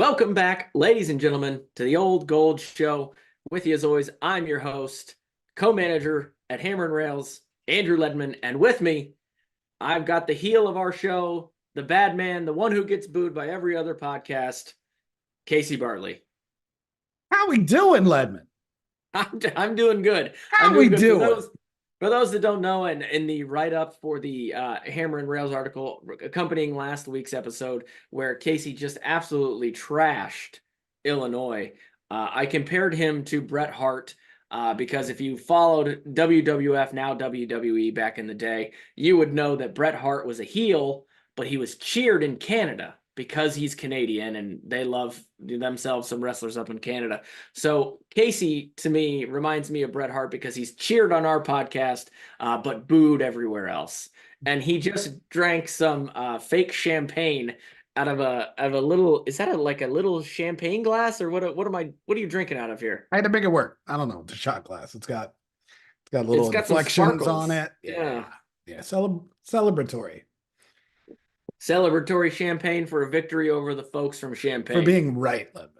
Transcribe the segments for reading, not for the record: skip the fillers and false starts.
Welcome back, ladies and gentlemen, to the Old Gold Show. With you as always, I'm your host, co-manager at Hammer and Rails, Andrew Ledman, and with me, I've got the heel of our show, the bad man, the one who gets booed by every other podcast, Casey Bartley. How we doing, Ledman? I'm doing good. How we doing? For those that don't know, and in the write-up for the Hammer and Rails article accompanying last week's episode, where Casey just absolutely trashed Illinois, I compared him to Bret Hart because if you followed WWF, now WWE, back in the day, you would know that Bret Hart was a heel, but he was cheered in Canada because he's Canadian and they love themselves some wrestlers up in Canada. So Casey, to me, reminds me of Bret Hart because he's cheered on our podcast, but booed everywhere else. And he just drank some fake champagne out of a little. Is that like a little champagne glass or what are you drinking out of here? I had to make it work. I don't know. It's a shot glass. It's got little inflections on it. Yeah. Celebratory. Celebratory champagne for a victory over the folks from Champagne. For being right, Ledman.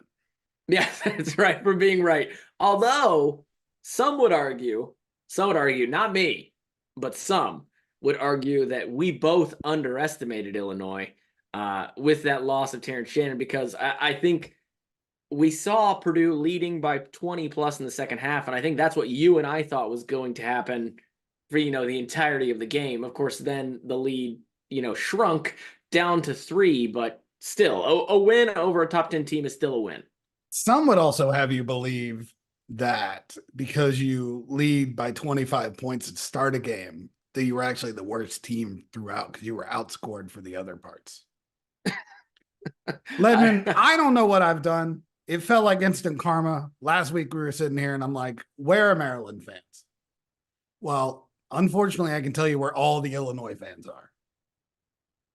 Yeah, that's right. For being right. Although some would argue, not me, but some would argue that we both underestimated Illinois with that loss of Terrence Shannon, because I think we saw Purdue leading by 20 plus in the second half. And I think that's what you and I thought was going to happen for, the entirety of the game. Of course, then the lead, shrunk down to 3, but still a win over a top 10 team is still a win. Some would also have you believe that because you lead by 25 points at start a game, that you were actually the worst team throughout because you were outscored for the other parts. Ledman, I don't know what I've done. It felt like instant karma. Last week we were sitting here and I'm like, where are Maryland fans? Well, unfortunately, I can tell you where all the Illinois fans are.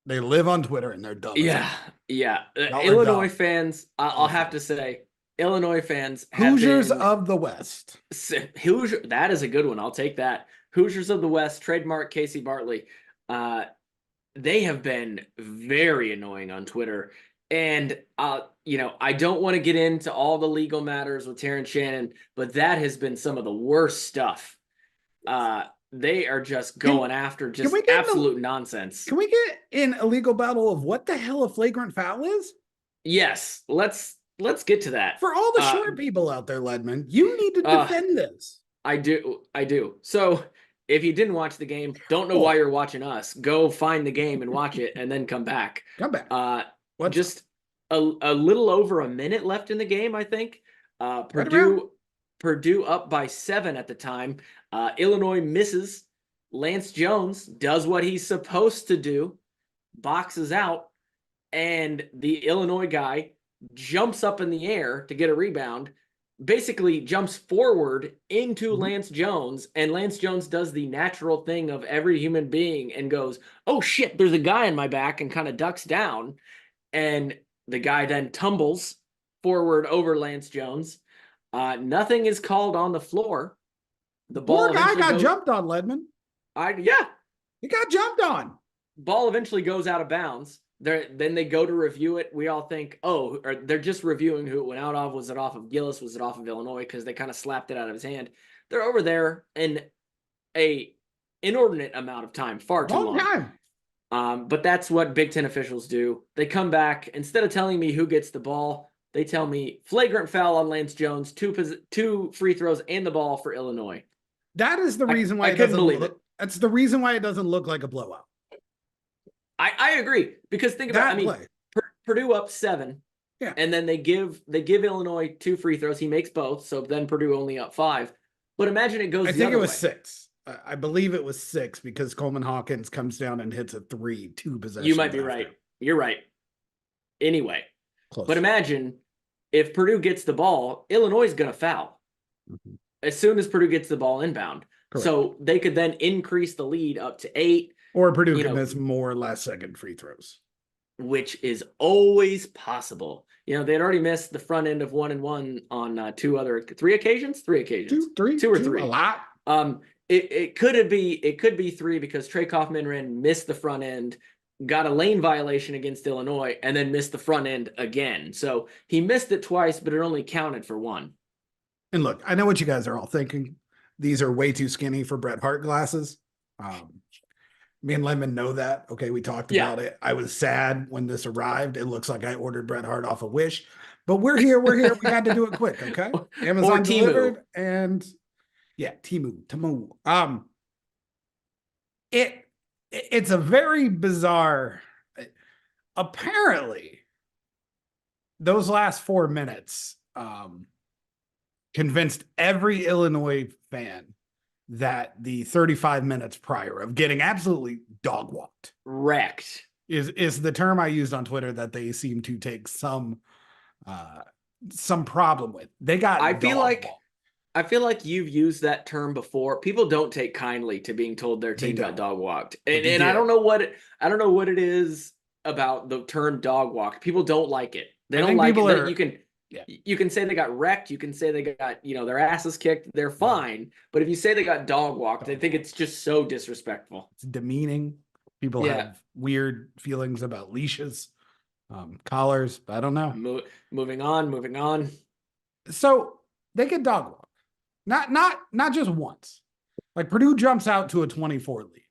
They live on Twitter and they're dumb. Yeah. Illinois fans, I'll have to say, Illinois fans. Hoosiers of the West. That is a good one. I'll take that. Hoosiers of the West, trademark Casey Bartley. They have been very annoying on Twitter. And, I don't want to get into all the legal matters with Terrence Shannon, but that has been some of the worst stuff. They are just going after just absolute nonsense. Can we get in a legal battle of what the hell a flagrant foul is? Yes, let's get to that. For all the short people out there, Ledman, you need to defend this. I do. So if you didn't watch the game, don't know why you're watching us, go find the game and watch it and then come back. Just a little over a minute left in the game, I think. Purdue up by 7 at the time. Illinois misses. Lance Jones does what he's supposed to do, boxes out, and the Illinois guy jumps up in the air to get a rebound, basically jumps forward into Lance Jones, and Lance Jones does the natural thing of every human being and goes, oh shit, there's a guy in my back, and kind of ducks down, and the guy then tumbles forward over Lance Jones. Nothing is called on the floor. The ball guy got jumped on, Ledman. He got jumped on. Ball eventually goes out of bounds. Then they go to review it. We all think, they're just reviewing who it went out of. Was it off of Gillis? Was it off of Illinois? Because they kind of slapped it out of his hand. They're over there in a inordinate amount of time, far too long. But that's what Big Ten officials do. They come back, instead of telling me who gets the ball, they tell me flagrant foul on Lance Jones, 2 free throws and the ball for Illinois. That is the reason why That's the reason why it doesn't look like a blowout. I agree, because think about it. Purdue up 7, and then they give Illinois 2 free throws. He makes both, so then Purdue only up 5. But imagine it goes. I think it was 6. I believe it was 6 because Coleman Hawkins comes down and hits a 3, 2 possessions. You might be right. You're right. Anyway, close. But imagine if Purdue gets the ball, Illinois is going to foul as soon as Purdue gets the ball inbound. Correct. So they could then increase the lead up to 8. Or Purdue can miss more or less second free throws, which is always possible. They'd already missed the front end of 1-1 on 3 occasions. 2 or 3. A lot. It could be 3 because Trey Kaufman-Ren missed the front end, got a lane violation against Illinois, and then missed the front end again. So he missed it twice, but it only counted for one. And look, I know what you guys are all thinking. These are way too skinny for Bret Hart glasses. Me and Lemon know that. Okay, we talked about it. I was sad when this arrived. It looks like I ordered Bret Hart off a Wish, but we're here. We're here. We had to do it quick. Okay, Amazon delivered, and yeah, Temu. It's a very bizarre. Apparently, those last 4 minutes convinced every Illinois fan that the 35 minutes prior of getting absolutely dog walked, wrecked, is the term I used on Twitter that they seem to take some problem with. They got I feel like you've used that term before. People don't take kindly to being told their team got dog walked. And I don't know what it is about the term dog walked. People don't like it. They don't like it. You can say they got wrecked. You can say they got, their asses kicked. They're fine. But if you say they got dog walked, I think it's just so disrespectful. It's demeaning. People have weird feelings about leashes, collars. I don't know. Moving on. So they get dog walked. Not just once. Like Purdue jumps out to a 24 lead.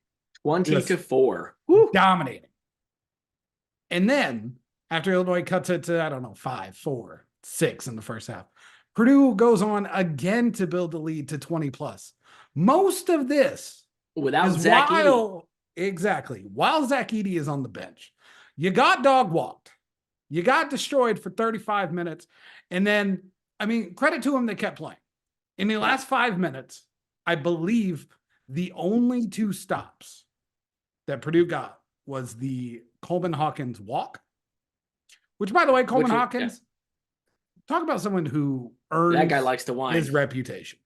20-4. Dominating. And then after Illinois cuts it to, I don't know, 5, 4, 6 in the first half, Purdue goes on again to build the lead to 20 plus. Most of this without Zach Edey. Exactly. While Zach Edey is on the bench. You got dog walked. You got destroyed for 35 minutes. And then, credit to them, they kept playing. In the last 5 minutes, I believe the only 2 stops that Purdue got was the Coleman Hawkins walk, which, by the way, Coleman Hawkins, talk about someone who earns that guy likes to whine. His reputation.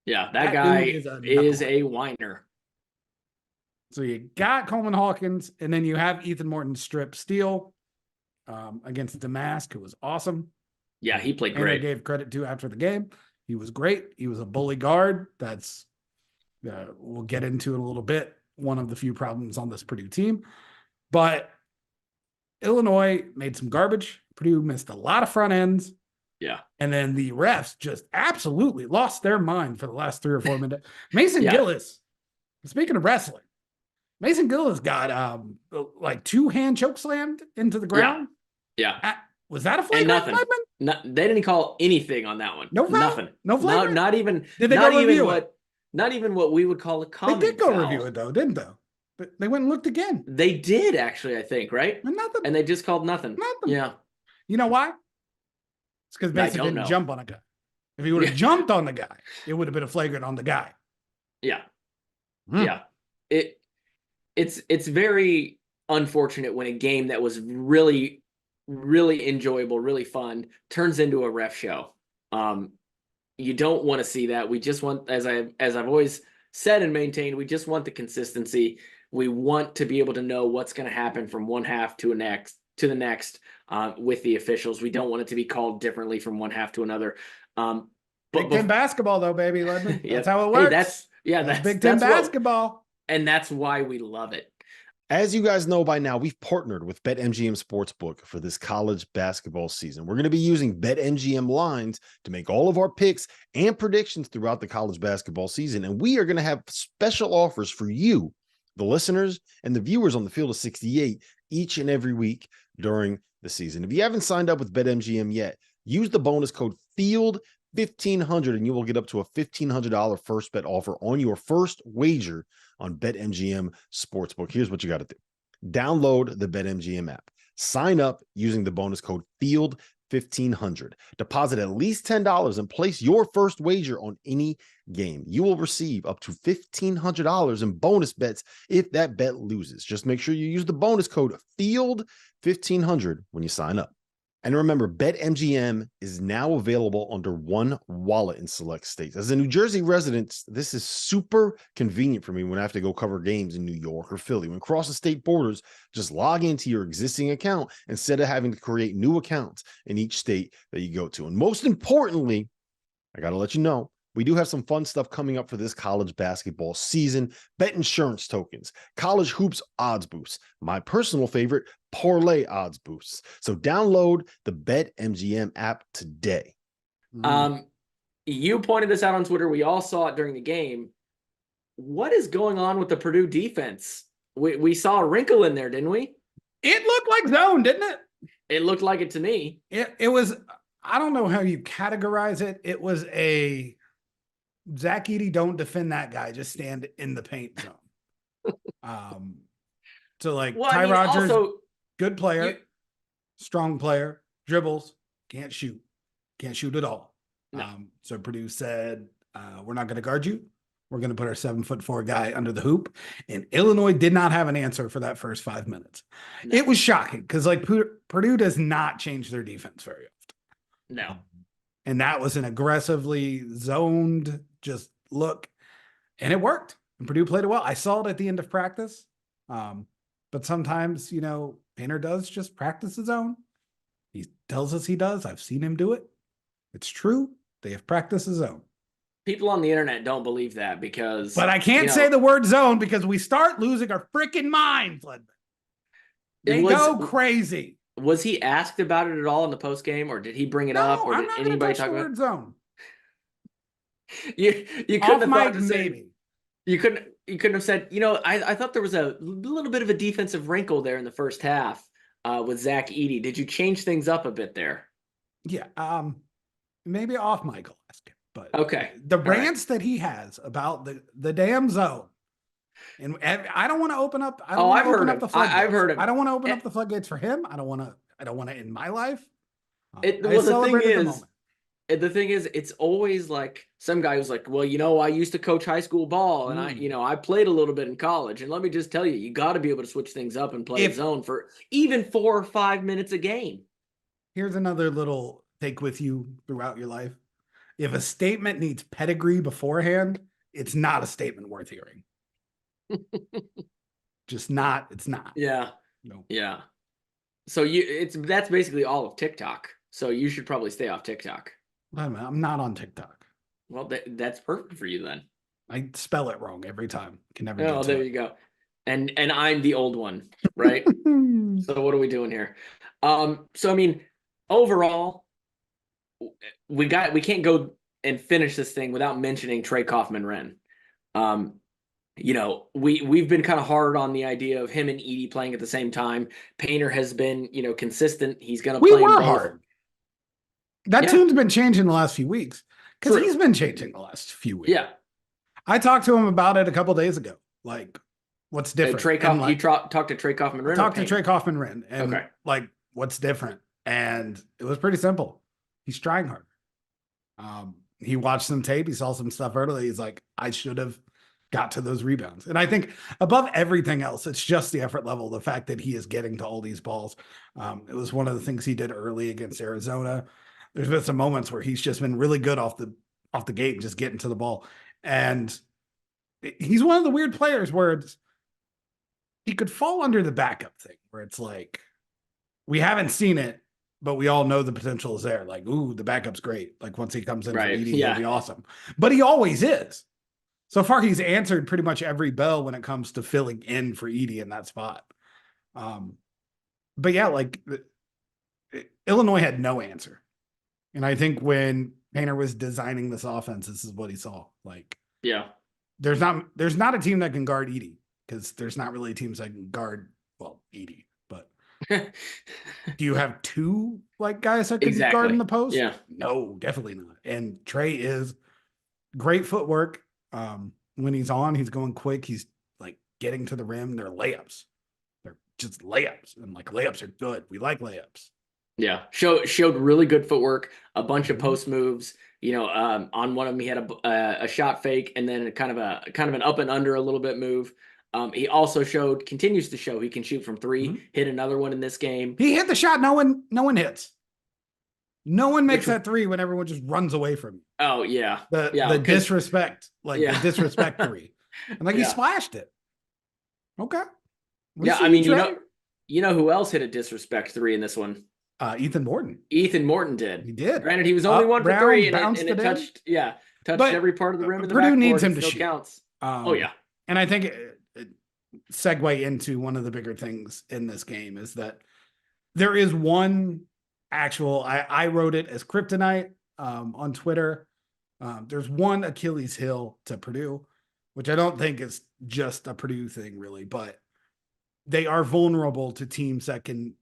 Yeah, that guy is a whiner. So you got Coleman Hawkins, and then you have Ethan Morton strip steal against Damask, who was awesome. Yeah, he played great. I gave credit to after the game. He was great. He was a bully guard. That's we'll get into in a little bit. One of the few problems on this Purdue team. But Illinois made some garbage. Purdue missed a lot of front ends. Yeah. And then the refs just absolutely lost their mind for the last 3 or 4 minutes. Mason Gillis, speaking of wrestling, Mason Gillis got like 2 hand choke slammed into the ground. Yeah. Was that a flagrant? They didn't call anything on that one. No foul? Nothing. No flagrant? Not even. Did they go review it? Not even what we would call a common They did go foul. review it though, didn't they? But they went and looked again. They did actually, I think, right? Nothing. And they just called nothing. Yeah. You know why? It's because Mason didn't jump on a guy. If he would have jumped on the guy, it would have been a flagrant on the guy. Yeah. Yeah. It's very unfortunate when a game that was really, really enjoyable, really fun, turns into a ref show. You don't want to see that. We just want, as I've always said and maintained, we just want the consistency. We want to be able to know what's going to happen from one half to the next with the officials. We don't want it to be called differently from one half to another. Big Ten basketball, though, baby. That's how it works. Hey, that's Big Ten basketball. And that's why we love it. As you guys know by now, we've partnered with BetMGM Sportsbook for this college basketball season. We're going to be using BetMGM lines to make all of our picks and predictions throughout the college basketball season. And we are going to have special offers for you, the listeners and the viewers on the Field of 68 each and every week during the season. If you haven't signed up with BetMGM yet, use the bonus code FIELD1500 and you will get up to a $1,500 first bet offer on your first wager on BetMGM Sportsbook. Here's what you got to do. Download the BetMGM app. Sign up using the bonus code FIELD1500. Deposit at least $10 and place your first wager on any game. You will receive up to $1,500 in bonus bets if that bet loses. Just make sure you use the bonus code FIELD1500 when you sign up. And remember, BetMGM is now available under one wallet in select states. As a New Jersey resident, this is super convenient for me when I have to go cover games in New York or Philly. When crossing state borders, just log into your existing account instead of having to create new accounts in each state that you go to. And most importantly, I got to let you know, we do have some fun stuff coming up for this college basketball season. Bet insurance tokens, college hoops odds boosts, my personal favorite, parlay odds boosts. So download the BetMGM app today. You pointed this out on Twitter. We all saw it during the game. What is going on with the Purdue defense? We saw a wrinkle in there, didn't we? It looked like zone, didn't it? It looked like it to me. It was, I don't know how you categorize it. It was a Zach Edey, don't defend that guy, just stand in the paint zone. So like Ty Rodgers, also, good player, strong player, dribbles, can't shoot at all. No. So Purdue said, we're not going to guard you. We're going to put our 7'4" guy under the hoop. And Illinois did not have an answer for that first 5 minutes. No. It was shocking because like Purdue does not change their defense very often. No. And that was an aggressively zoned just look. And it worked. And Purdue played it well. I saw it at the end of practice. But sometimes, you know, Painter does just practice his own. He tells us he does. I've seen him do it. It's true. They have practiced his own. People on the internet don't believe that because... But I can't say the word zone because we start losing our freaking minds. They go crazy. Was he asked about it at all in the post game, or did he bring it up, or did anybody talk about word zone? You couldn't have thought to say, maybe. You couldn't have said, you know, I thought there was a little bit of a defensive wrinkle there in the first half with Zach Edey. Did you change things up a bit there? Yeah. Maybe off Michael ask him. But okay, the rants that he has about the damn zone, and I don't want to open up. I've heard him. I've heard him. I don't want to open up the floodgates for him. I don't want to in my life. The thing is, it's always like some guy who's like, well, you know, I used to coach high school ball, and I played a little bit in college, and let me just tell you, you got to be able to switch things up and play zone for even 4 or 5 minutes a game. Here's another little take with you throughout your life. If a statement needs pedigree beforehand, it's not a statement worth hearing. It's not. Yeah. No. Yeah. So that's basically all of TikTok. So you should probably stay off TikTok. I'm not on TikTok. Well, that's perfect for you then. I spell it wrong every time. Can never. Oh, there you go. And I'm the old one, right? So what are we doing here? So I mean, overall, we can't go and finish this thing without mentioning Trey Kaufman-Renn. You know, we've been kind of hard on the idea of him and Edey playing at the same time. Painter has been, you know, consistent. He's going to play. We were hard. That tune's been changing the last few weeks because he's been changing the last few weeks. Yeah. I talked to him about it a couple days ago. Like, what's different? You talked to Trey Kaufman-Renn? Talked to Trey Kaufman-Renn. And like, what's different? And it was pretty simple. He's trying harder. He watched some tape. He saw some stuff early. He's like, I should have got to those rebounds. And I think above everything else, it's just the effort level. The fact that he is getting to all these balls. It was one of the things he did early against Arizona. There's been some moments where he's just been really good off the gate and just getting to the ball. And he's one of the weird players where he could fall under the backup thing where it's like, we haven't seen it, but we all know the potential is there. Like, ooh, the backup's great. Like once he comes in for Edey, he'll be awesome. But he always is. So far, he's answered pretty much every bell when it comes to filling in for Edey in that spot. But yeah, like Illinois had no answer. And I think when Painter was designing this offense, this is what he saw. Like, there's not a team that can guard Edey because there's not really teams that can guard, Edey. But do you have two like guys that can guard in the post? Yeah. No, definitely not. And Trey is great footwork. When he's on, he's going quick. He's like getting to the rim. They're layups. They're just layups. And like layups are good. We like layups. Yeah. Showed really good footwork, a bunch of post moves. You know, on one of them, he had a shot fake and then kind of an up and under a little bit move. He also continues to show he can shoot from three, hit another one in this game. He hit the shot. No one hits. No one makes that three when everyone just runs away from you. Oh yeah. The disrespect, the disrespect three. And he splashed it. Okay. I mean, you know who else hit a disrespect three in this one? Ethan Morton. Ethan Morton did. He did. Granted, he was only 1 for 3 and it touched. Yeah. touched But every part of the rim in the Purdue needs backboard. him It to still shoot. counts. Oh yeah. And I think segue into one of the bigger things in this game is that there is one actual, I wrote it as kryptonite on Twitter. There's one Achilles heel to Purdue, which I don't think is just a Purdue thing really, but they are vulnerable to teams that can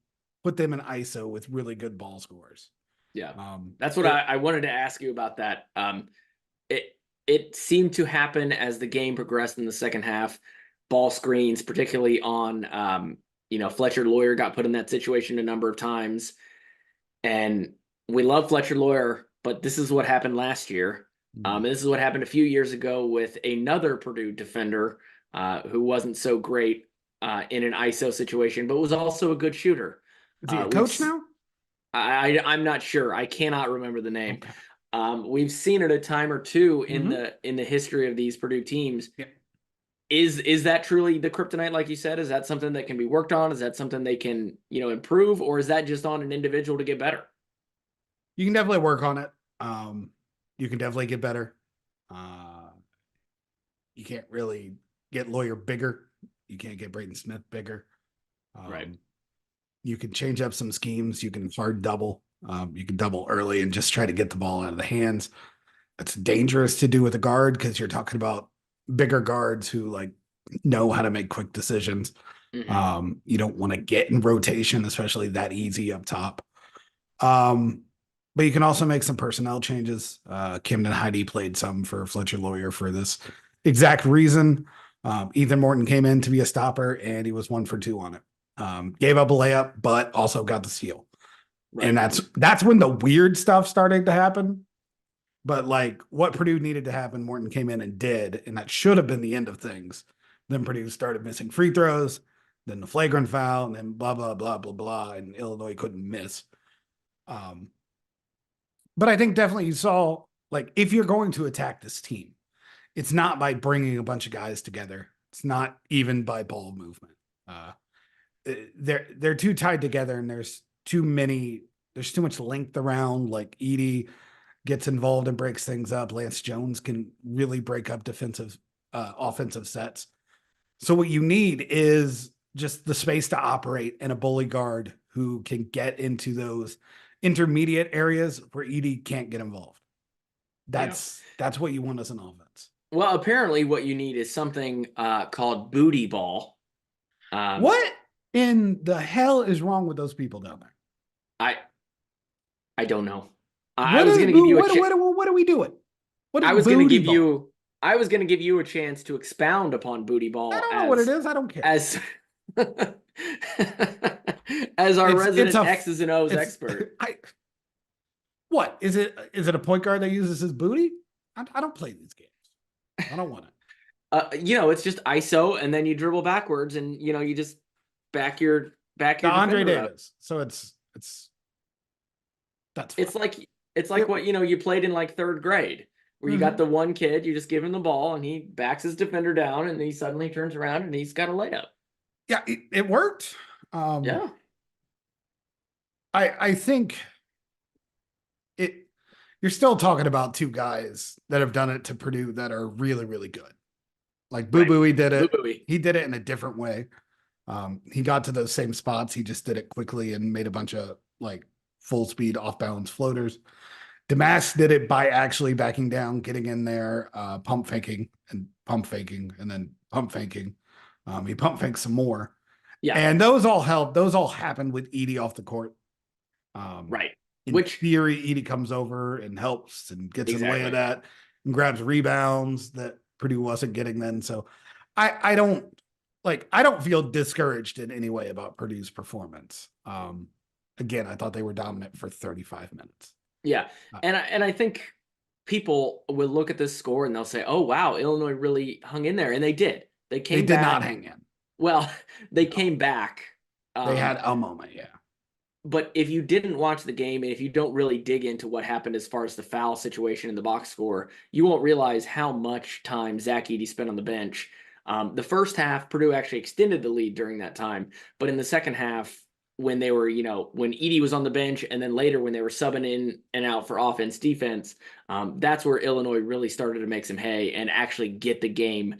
put them in ISO with really good ball scores. Yeah. That's what I wanted to ask you about that. It seemed to happen as the game progressed in the second half. Ball screens, particularly on, Fletcher Lawyer got put in that situation a number of times. And we love Fletcher Lawyer, but this is what happened last year. This is what happened a few years ago with another Purdue defender who wasn't so great in an ISO situation, but was also a good shooter. Is he a coach now? I'm not sure. I cannot remember the name. Okay. We've seen it a time or two in the history of these Purdue teams. Yeah. Is that truly the kryptonite, like you said? Is that something that can be worked on? Is that something they can, improve, or is that just on an individual to get better? You can definitely work on it. You can definitely get better. You can't really get Lawyer bigger. You can't get Braden Smith bigger. Right. You can change up some schemes. You can hard double. You can double early and just try to get the ball out of the hands. It's dangerous to do with a guard because you're talking about bigger guards who know how to make quick decisions. Mm-hmm. You don't want to get in rotation, especially that easy up top. But you can also make some personnel changes. Camden Heide played some for Fletcher Lawyer for this exact reason. Ethan Morton came in to be a stopper, and he was 1 for 2 on it. Gave up a layup, but also got the steal. Right. And that's when the weird stuff started to happen. But what Purdue needed to happen, Morton came in and did, and that should have been the end of things. Then Purdue started missing free throws, then the flagrant foul, and then blah, blah, blah, blah, blah, and Illinois couldn't miss. But I think definitely you saw, if you're going to attack this team, it's not by bringing a bunch of guys together. It's not even by ball movement. They're too tied together, and there's too much length around. Edie gets involved and breaks things up. Lance Jones can really break up offensive sets. So what you need is just the space to operate and a bully guard who can get into those intermediate areas where Edie can't get involved. That's what you want as an offense. Well, apparently what you need is something called booty ball. What in the hell is wrong with those people down there? I don't know. I was going to give you what are we doing? I was going to give you a chance to expound upon booty ball. I don't know what it is. I don't care. As our resident X's and O's expert. What is it? Is it a point guard that uses his booty? I don't play these games. I don't want it. It's just ISO, and then you dribble backwards, and you just back your Andre Davis. So that's fine. It's like what you played in third grade, where you got the one kid, you just give him the ball, and he backs his defender down, and he suddenly turns around and he's got a layup. Yeah, it worked. Yeah. I think you're still talking about two guys that have done it to Purdue that are really, really good. Boo Boo, he did it. Boo-Boo. He did it in a different way. He got to those same spots. He just did it quickly and made a bunch of full speed off balance floaters. Damas did it by actually backing down, getting in there, pump faking, and then pump faking. He pump faked some more. Yeah. And those all helped. Those all happened with Edie off the court. Right. In theory, Edie comes over and helps and gets in the way of that and grabs rebounds that Purdue wasn't getting then. So I don't feel discouraged in any way about Purdue's performance. Again, I thought they were dominant for 35 minutes. Yeah. And I think people will look at this score and they'll say, oh, wow, Illinois really hung in there. And they did. They did not hang in. Well, they came back. They had a moment, yeah. But if you didn't watch the game, and if you don't really dig into what happened as far as the foul situation in the box score, you won't realize how much time Zach Edey spent on the bench. The first half, Purdue actually extended the lead during that time. But in the second half, when they were, when Edie was on the bench, and then later when they were subbing in and out for offense, defense, that's where Illinois really started to make some hay and actually get the game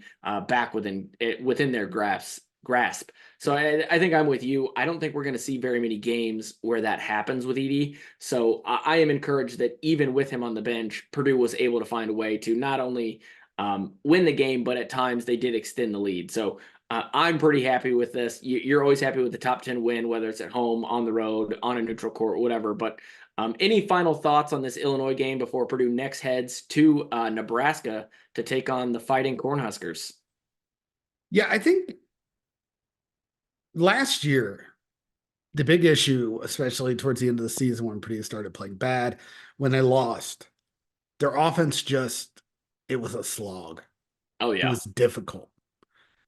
back within their grasp. So I think I'm with you. I don't think we're going to see very many games where that happens with Edie. So I am encouraged that even with him on the bench, Purdue was able to find a way to not only win the game, but at times they did extend the lead. So I'm pretty happy with this. You're always happy with the top 10 win, whether it's at home, on the road, on a neutral court, whatever. But any final thoughts on this Illinois game before Purdue next heads to Nebraska to take on the Fighting Cornhuskers? Yeah, I think last year, the big issue, especially towards the end of the season when Purdue started playing bad, when they lost, their offense it was a slog. Oh, It yeah. was difficult.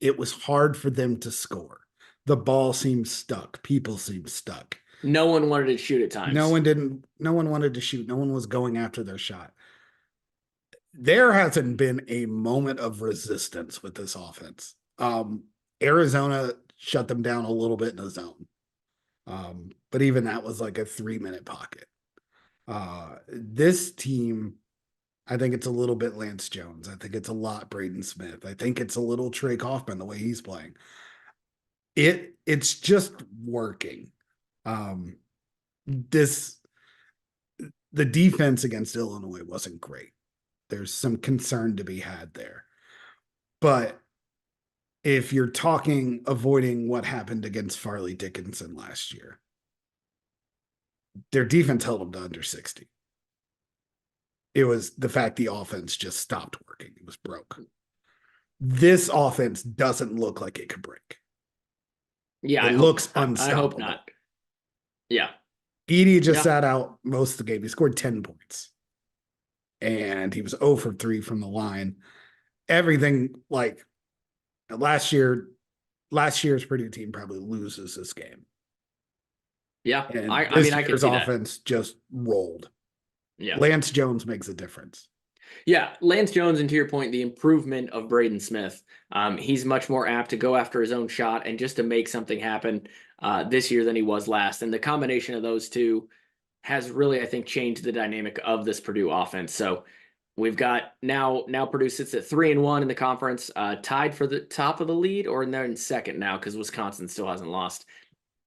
It was hard for them to score. The ball seemed stuck. People seemed stuck. No one wanted to shoot at times. No one wanted to shoot. No one was going after their shot. There hasn't been a moment of resistance with this offense. Arizona shut them down a little bit in the zone. But even that was like a 3-minute pocket. This team, I think it's a little bit Lance Jones. I think it's a lot Braden Smith. I think it's a little Trey Kaufman, the way he's playing. It's just working. The defense against Illinois wasn't great. There's some concern to be had there. But if you're talking avoiding what happened against Farley Dickinson last year, their defense held them to under 60. It was the fact the offense just stopped working. It was broke. This offense doesn't look like it could break. Yeah, it looks unstoppable. I hope not. Yeah. Edie just sat out most of the game. He scored 10 points. And he was 0 for 3 from the line. Everything like last year's Purdue team probably loses this game. Yeah. And I mean, I can see that. Offense just rolled. Yeah. Lance Jones makes a difference. Yeah, Lance Jones, and to your point, the improvement of Braden Smith. He's much more apt to go after his own shot and just to make something happen this year than he was last. And the combination of those two has really, I think, changed the dynamic of this Purdue offense. So we've got now Purdue sits at 3-1 in the conference, tied for the top of the lead, or they're in second now because Wisconsin still hasn't lost.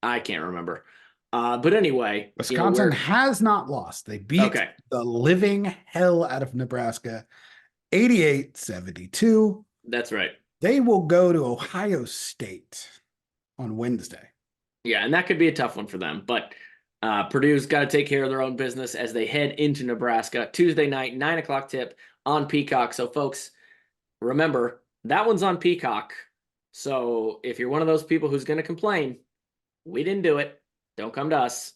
I can't remember. But anyway, Wisconsin has not lost. They beat the living hell out of Nebraska 88-72. That's right. They will go to Ohio State on Wednesday. Yeah, and that could be a tough one for them. But Purdue's got to take care of their own business as they head into Nebraska. Tuesday night, 9 o'clock tip on Peacock. So, folks, remember, that one's on Peacock. So if you're one of those people who's going to complain, we didn't do it. Don't come to us.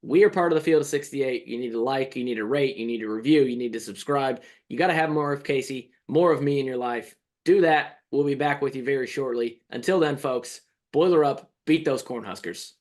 We are part of the Field of 68. You need to like, you need to rate, you need to review, you need to subscribe. You got to have more of Casey, more of me in your life. Do that. We'll be back with you very shortly. Until then, folks, boiler up, beat those Cornhuskers.